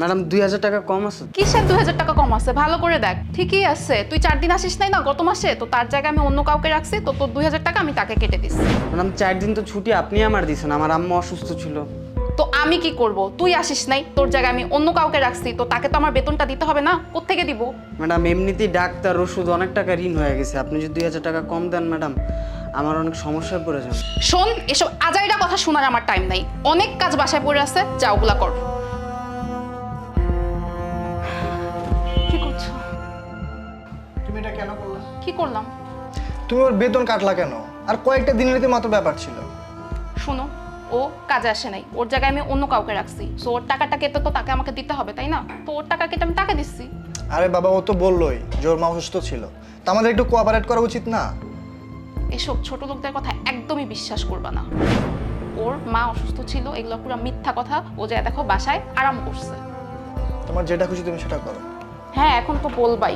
Madam 2000 টাকা কম আছে। কিসের 2000 টাকা কম আছে? ভালো করে দেখ। ঠিকই আছে, তুই 4 দিন আসিস নাই না গত মাসে, তো তার জায়গায় আমি অন্য কাউকে রাখছি, তো তোর 2000 টাকা আমি তাকে কেটে দিচ্ছি। ম্যাডাম 4 দিন তো ছুটি আপনি আমার দিয়েছেন, আমার আম্মু অসুস্থ ছিল। তো আমি কি করব? তুই আসিস নাই, তোর জায়গায় আমি অন্য কাউকে রাখছি, তো তাকে তো আমার বেতনটা দিতে হবে না? কোত্থেকে দিব? ম্যাডাম এমনিতেই ডাক্তার ওষুধ অনেক টাকা ঋণ হয়ে গেছে, আপনি যদি 2000 টাকা কম দেন ম্যাডাম আমার অনেক সমস্যায় পড়ে যান। শোন, এসব আজাইরা কথা শোনার আমার টাইম নাই। অনেক কাজ বাসায় পড়ে আছে, যা ওগুলা কর। কি করছো? তুমি এটা কেন করলে? কি করলাম? তুমি ওর বেতন কাটলা কেন? আর কয়েকটা দিনেরই মাত্র ব্যাপার ছিল। শোনো, ও কাজে আসে নাই, ওর জায়গায় আমি অন্য কাউকে রাখছি, সো ওর টাকাটা কেটে তো তাকে আমাকে দিতে হবে, তাই না? তো ওর টাকা কেটে আমি তাকে দিচ্ছি। আরে বাবা, ও তো বললোই যে ওর মা অসুস্থ ছিল, তা আমাদের একটু কোঅপারেট করা উচিত না? এসব ছোট লোকদের কথা একদমই বিশ্বাস করবা না। ওর মা অসুস্থ ছিল, এগুলো পুরো মিথ্যা কথা। ও যা দেখো বাসায় আরাম করছে। তোমার যেটা খুশি তুমি সেটা করো। হ্যাঁ, এখন তো বলবাই।